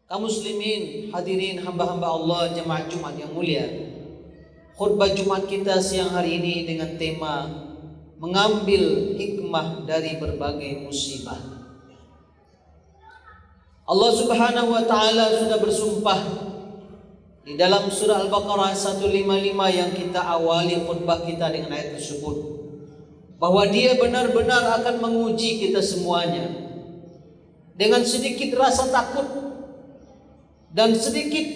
Kaum muslimin, hadirin hamba-hamba Allah jemaah Jumat yang mulia. Khutbah Jumat kita siang hari ini dengan tema mengambil hikmah dari berbagai musibah. Allah Subhanahu wa taala sudah bersumpah di dalam surah Al-Baqarah 155 yang kita awali khutbah kita dengan ayat tersebut, bahwa Dia benar-benar akan menguji kita semuanya dengan sedikit rasa takut dan sedikit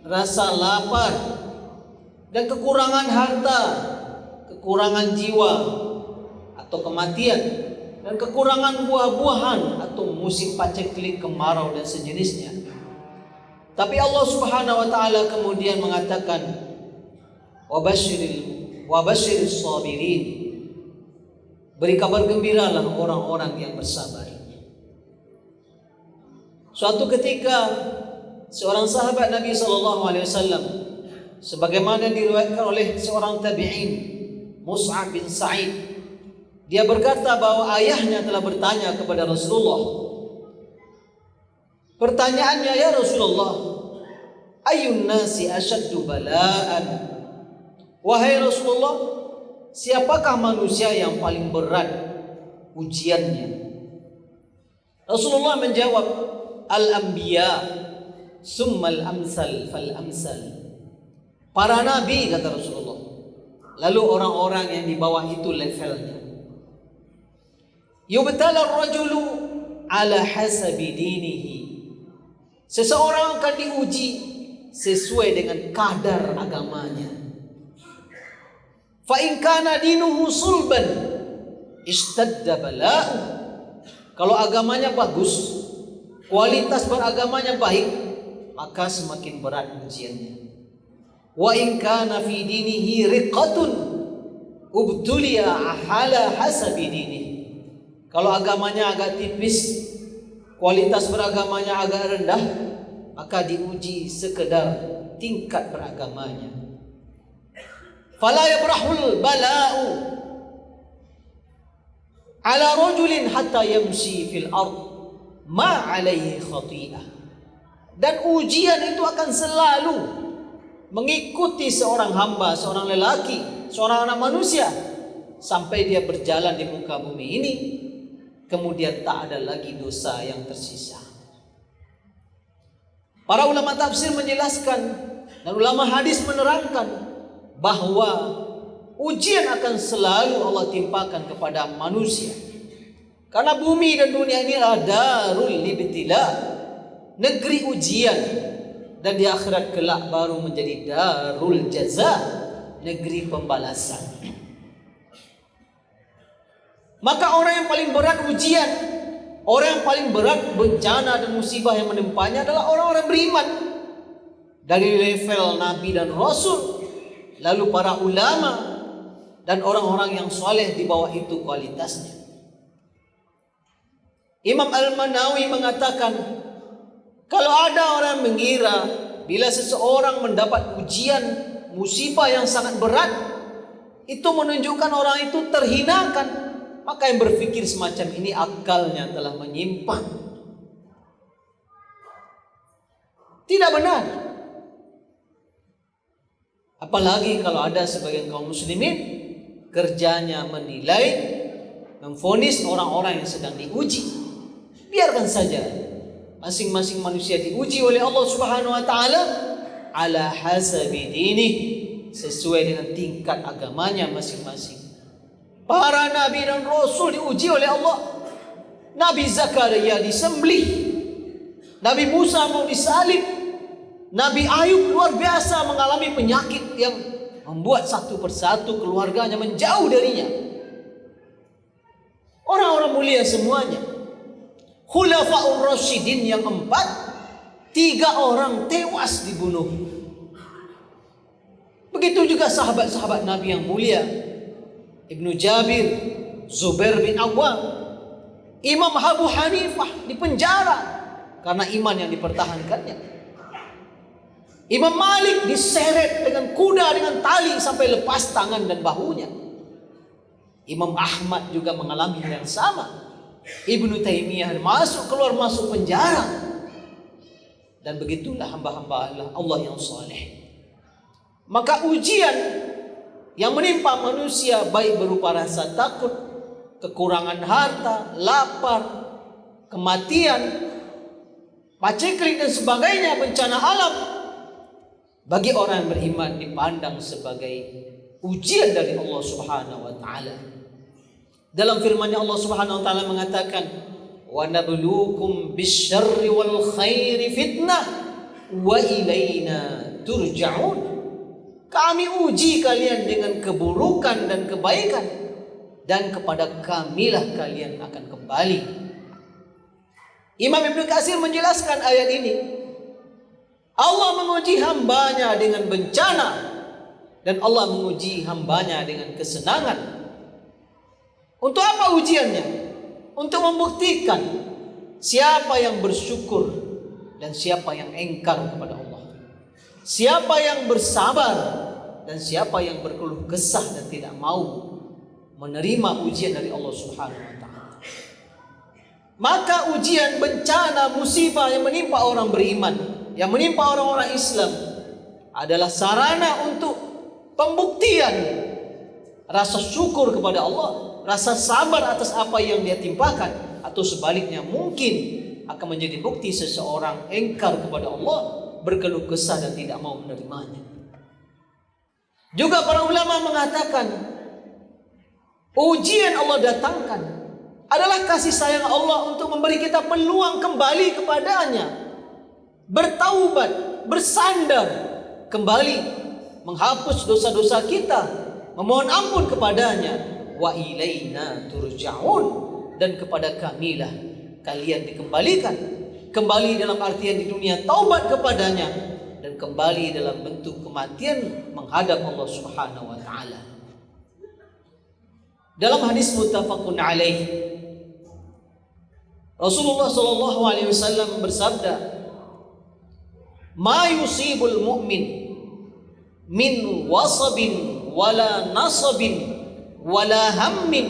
rasa lapar dan kekurangan harta, kekurangan jiwa atau kematian, dan kekurangan buah-buahan atau musim paceklik, kemarau dan sejenisnya. Tapi Allah Subhanahu wa taala kemudian mengatakan wabasyiris sabirin, beri kabar gembiralah orang-orang yang bersabar. Suatu ketika seorang sahabat Nabi SAW, sebagaimana diriwayatkan oleh seorang tabi'in, Mus'ab bin Sa'id, dia berkata bahwa ayahnya telah bertanya kepada Rasulullah. Pertanyaannya, ya Rasulullah, ayyun nasi asyaddu bala'an? Wahai Rasulullah, siapakah manusia yang paling berat ujiannya? Rasulullah menjawab, al-anbiya summal amsal fal amsal. Para nabi, kata Rasulullah, lalu orang-orang yang di bawah itu levelnya. Yubtala ar-rajulu ala hasabi dinihi. Seseorang akan diuji sesuai dengan kadar agamanya. Fa in kana dinuhu sulban ishtadda bala'u. Kalau agamanya bagus, kualitas beragamanya baik, maka semakin berat ujiannya. Wa in kana fi dinihi riqatun ubtuliya ala hasabi dinihi. Kalau agamanya agak tipis, kualitas beragamanya agak rendah, maka diuji sekedar tingkat beragamanya. Fala yabrahul bala'u ala rajulin hatta yamshi fil ard ma alaihi khati'ah. Dan ujian itu akan selalu mengikuti seorang hamba, seorang lelaki, seorang anak manusia, sampai dia berjalan di muka bumi ini, kemudian tak ada lagi dosa yang tersisa. Para ulama tafsir menjelaskan dan ulama hadis menerangkan bahwa ujian akan selalu Allah timpakan kepada manusia, karena bumi dan dunia ini adalah darul libtila, negeri ujian, dan di akhirat kelak baru menjadi darul jaza, negeri pembalasan. Maka orang yang paling berat ujian, orang yang paling berat bencana dan musibah yang menempanya adalah orang-orang beriman, dari level Nabi dan Rasul, lalu para ulama dan orang-orang yang soleh di bawah itu kualitasnya. Imam Al-Manawi mengatakan, kalau ada orang mengira bila seseorang mendapat ujian, musibah yang sangat berat, itu menunjukkan orang itu terhinakan, maka yang berpikir semacam ini akalnya telah menyimpang. Tidak benar. Apalagi kalau ada sebagian kaum muslimin kerjanya menilai, memvonis orang-orang yang sedang diuji. Biarkan saja masing-masing manusia diuji oleh Allah Subhanahu wa taala ala hasabi dinih, sesuai dengan tingkat agamanya masing-masing. Para nabi dan rasul diuji oleh Allah. Nabi Zakaria disembelih, Nabi Musa mau disalib, Nabi Ayub luar biasa mengalami penyakit yang membuat satu persatu keluarganya menjauh darinya. Orang-orang mulia semuanya. Khulafaur Rasyidin yang 4, 3 orang tewas dibunuh. Begitu juga sahabat-sahabat Nabi yang mulia, Ibnu Jabir, Zubair bin Awwam, Imam Abu Hanifah dipenjara karena iman yang dipertahankannya. Imam Malik diseret dengan kuda dengan tali sampai lepas tangan dan bahunya. Imam Ahmad juga mengalami hal yang sama. Ibnu Taimiyah masuk keluar masuk penjara. Dan begitulah hamba-hamba Allah yang saleh. Maka ujian yang menimpa manusia baik berupa rasa takut, kekurangan harta, lapar, kematian, paceklik dan sebagainya, bencana alam, bagi orang yang beriman dipandang sebagai ujian dari Allah Subhanahu wa taala. Dalam firman-Nya Allah Subhanahu wa taala mengatakan, "Wa nabluukum bisyarri wal khairi fitnah wa ilaina turja'un." Kami uji kalian dengan keburukan dan kebaikan, dan kepada kamilah kalian akan kembali. Imam Ibnu Katsir menjelaskan ayat ini. Allah menguji hambanya dengan bencana, dan Allah menguji hambanya dengan kesenangan. Untuk apa ujiannya? Untuk membuktikan siapa yang bersyukur dan siapa yang engkar kepada Allah. Siapa yang bersabar dan siapa yang berkeluh kesah dan tidak mau menerima ujian dari Allah Subhanahu wa taala. Maka ujian, bencana, musibah yang menimpa orang beriman, yang menimpa orang-orang Islam adalah sarana untuk pembuktian rasa syukur kepada Allah, rasa sabar atas apa yang dia timpakan, atau sebaliknya mungkin akan menjadi bukti seseorang engkar kepada Allah, berkeluh kesah dan tidak mau menerimanya. Juga para ulama mengatakan ujian Allah datangkan adalah kasih sayang Allah untuk memberi kita peluang kembali kepadanya, bertaubat, bersandar, kembali menghapus dosa-dosa kita, memohon ampun kepadanya. Wa ilaina turja'un, dan kepada kamilah kalian dikembalikan. Kembali dalam artian di dunia taubat kepadanya, dan kembali dalam bentuk kematian menghadap Allah Subhanahu wa taala. Dalam hadis muttafaqun alaih, Rasulullah sallallahu alaihi wasallam bersabda, "Ma yusibul mu'min min wasabin wala nasabin wala hammin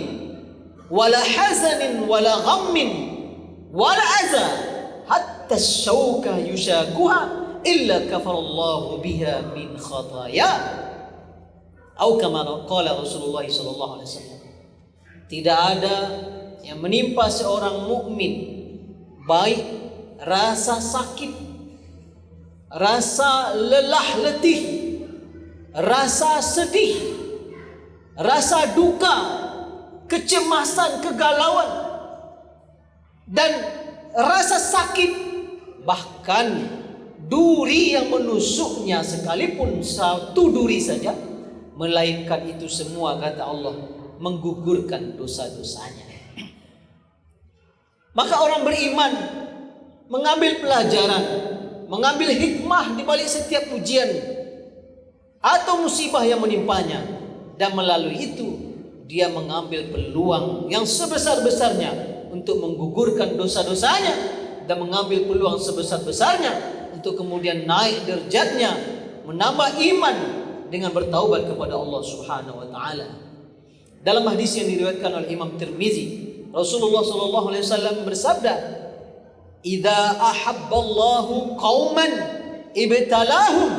wala hazanin wala ghammin wala adza hatta syauka yushakuha illa kafarallahu biha min khataya." Atau kama qala Rasulullah sallallahu alaihi wasallam, tidak ada yang menimpa seorang mukmin baik rasa sakit, rasa lelah letih, rasa sedih, rasa duka, kecemasan, kegalauan, dan rasa sakit, bahkan duri yang menusuknya sekalipun satu duri saja, melainkan itu semua, kata Allah, menggugurkan dosa-dosanya. Maka orang beriman mengambil pelajaran, mengambil hikmah di balik setiap ujian atau musibah yang menimpanya, dan melalui itu dia mengambil peluang yang sebesar-besarnya untuk menggugurkan dosa-dosanya, dan mengambil peluang sebesar-besarnya untuk kemudian naik derajatnya, menambah iman dengan bertaubat kepada Allah Subhanahu wa taala. Dalam hadis yang diriwayatkan oleh Imam Tirmizi, Rasulullah sallallahu alaihi wasallam bersabda, "Idza ahabballahu qauman ibtalahum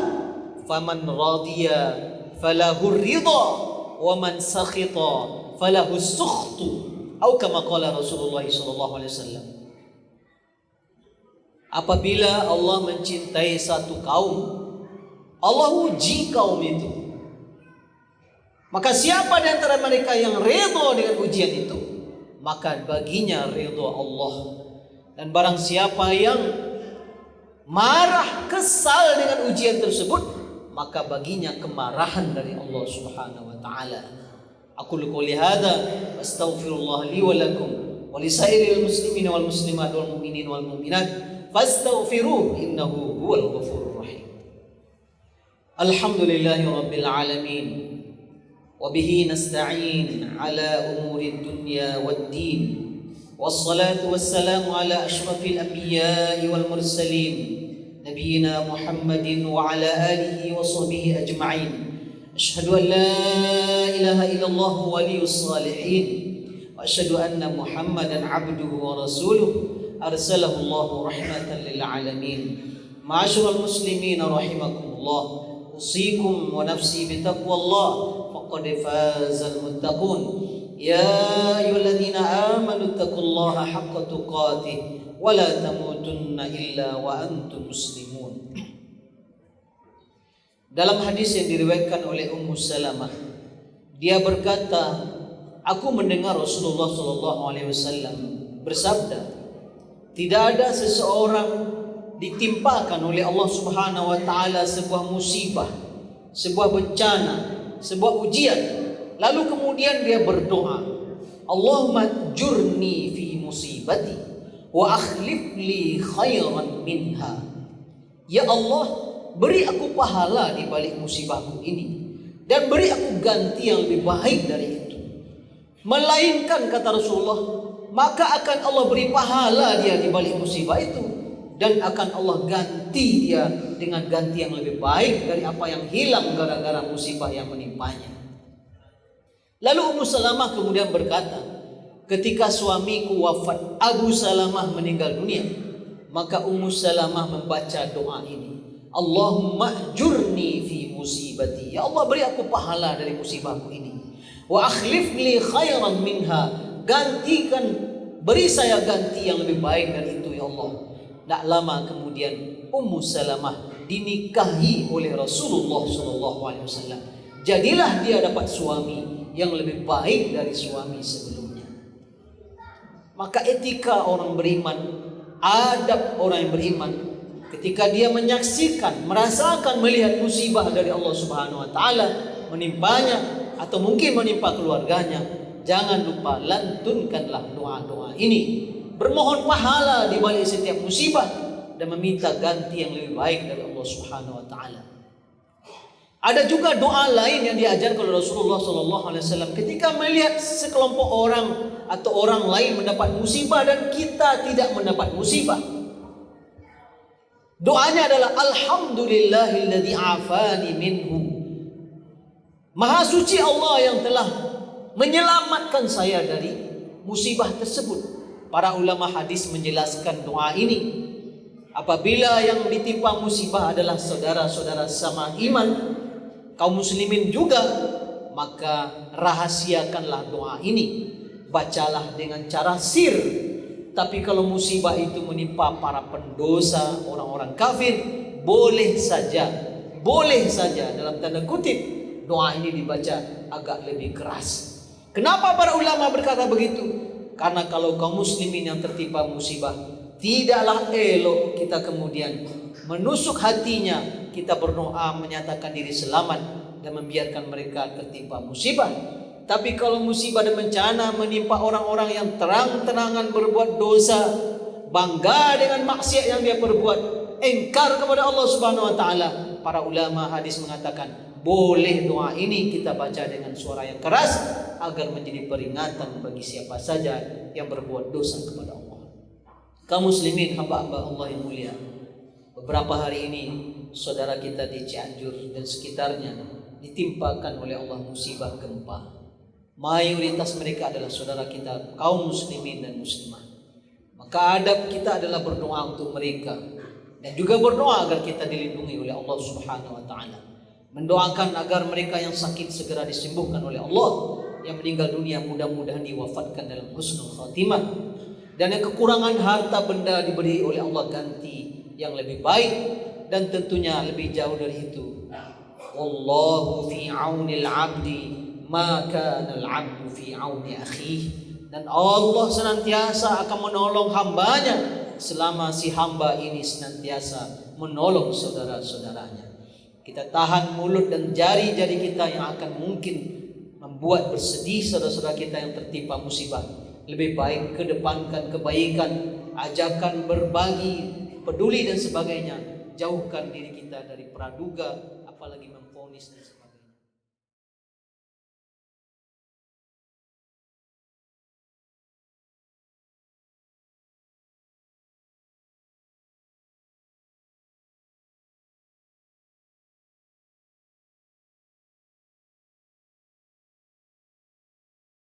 faman radiya falahu ridha wa man sakhita falahu sukhtu." Atau kama qala Rasulullah sallallahu alaihi wasallam. Apabila Allah mencintai satu kaum, Allah uji kaum itu. Maka siapa di antara mereka yang redha dengan ujian itu, maka baginya ridha Allah. Dan barang siapa yang marah, kesal dengan ujian tersebut, maka baginya kemarahan dari Allah Subhanahu wa taala. Aqulu qouli hadza astaghfirullah li wa lakum wa li sairil muslimin wal muslimat wal mu'minin wal mu'minat fastaghfiruhu innahu huwal ghafurur rahim. Alhamdulillahi rabbil alamin. وبه نستعين على أمور الدنيا والدين والصلاة والسلام على أشرف الأنبياء والمرسلين نبينا محمد وعلى آله وصحبه أجمعين. أشهد أن لا إله إلا الله ولي الصالحين وأشهد أن محمدا عبده ورسوله أرسله الله رحمة للعالمين. Ma'asyiral muslimin rahimakumullah, usikum wa nafsi bitaqwallah faqad fazal muttaqun. Ya ayyuhalladzina amanu taqullaha haqqa tuqatih wa la tamutunna illa wa antum muslimun. Dalam hadis yang diriwayatkan oleh Ummu Salamah, dia berkata, aku mendengar Rasulullah SAW bersabda, tidak ada seseorang ditimpakan oleh Allah Subhanahu wa taala sebuah musibah, sebuah bencana, sebuah ujian, lalu kemudian dia berdoa, Allahumma jurni fi musibati wa akhlif li khairan minha. Ya Allah, beri aku pahala di balik musibahku ini dan beri aku ganti yang lebih baik dari itu. Melainkan kata Rasulullah, maka akan Allah beri pahala dia di balik musibah itu, dan akan Allah ganti dia dengan ganti yang lebih baik dari apa yang hilang gara-gara musibah yang menimpanya. Lalu Ummu Salamah kemudian berkata, ketika suamiku wafat, Abu Salamah meninggal dunia, maka Ummu Salamah membaca doa ini, Allahumma jurni fi musibati. Ya Allah, beri aku pahala dari musibahku ini. Wa akhlif li khairan minha. Gantikan, beri saya ganti yang lebih baik dari itu ya Allah. Tak lama kemudian Ummu Salamah dinikahi oleh Rasulullah SAW. Jadilah dia dapat suami yang lebih baik dari suami sebelumnya. Maka etika orang beriman, adab orang yang beriman, ketika dia menyaksikan, merasakan, melihat musibah dari Allah Subhanahu wa taala menimpanya atau mungkin menimpa keluarganya, jangan lupa lantunkanlah doa-doa ini. Bermohon pahala di balik setiap musibah dan meminta ganti yang lebih baik dari Allah Subhanahu wa taala. Ada juga doa lain yang diajarkan oleh Rasulullah SAW ketika melihat sekelompok orang atau orang lain mendapat musibah dan kita tidak mendapat musibah. Doanya adalah alhamdulillahilladzi afani minhu. Maha suci Allah yang telah menyelamatkan saya dari musibah tersebut. Para ulama hadis menjelaskan doa ini, apabila yang ditimpa musibah adalah saudara-saudara sama iman, kaum muslimin juga, maka rahasiakanlah doa ini, bacalah dengan cara sir. Tapi kalau musibah itu menimpa para pendosa, orang-orang kafir, boleh saja dalam tanda kutip doa ini dibaca agak lebih keras. Kenapa para ulama berkata begitu? Karena kalau kaum muslimin yang tertimpa musibah, tidaklah elok kita kemudian menusuk hatinya, kita berdoa menyatakan diri selamat dan membiarkan mereka tertimpa musibah. Tapi kalau musibah dan bencana menimpa orang-orang yang terang-terangan berbuat dosa, bangga dengan maksiat yang dia perbuat, engkar kepada Allah Subhanahu wa taala, para ulama hadis mengatakan boleh doa ini kita baca dengan suara yang keras agar menjadi peringatan bagi siapa saja yang berbuat dosa kepada Allah. Kaum muslimin, hamba-hamba Allah yang mulia, beberapa hari ini saudara kita di Cianjur dan sekitarnya ditimpakan oleh Allah musibah gempa. Mayoritas mereka adalah saudara kita kaum muslimin dan muslimah. Maka adab kita adalah berdoa untuk mereka dan juga berdoa agar kita dilindungi oleh Allah Subhanahu wa taala. Mendoakan agar mereka yang sakit segera disembuhkan oleh Allah, yang meninggal dunia mudah-mudahan diwafatkan dalam husnul khatimah, dan yang kekurangan harta benda diberi oleh Allah ganti yang lebih baik, dan tentunya lebih jauh dari itu. Wallahu fi aunil abdi ma kana al-abdu fi auni akhihi. Dan Allah senantiasa akan menolong hambanya selama si hamba ini senantiasa menolong saudara-saudaranya. Kita tahan mulut dan jari-jari kita yang akan mungkin membuat bersedih saudara-saudara kita yang tertimpa musibah. Lebih baik kedepankan kebaikan, ajakan berbagi, peduli dan sebagainya. Jauhkan diri kita dari praduga, apalagi memvonis dan sebagainya.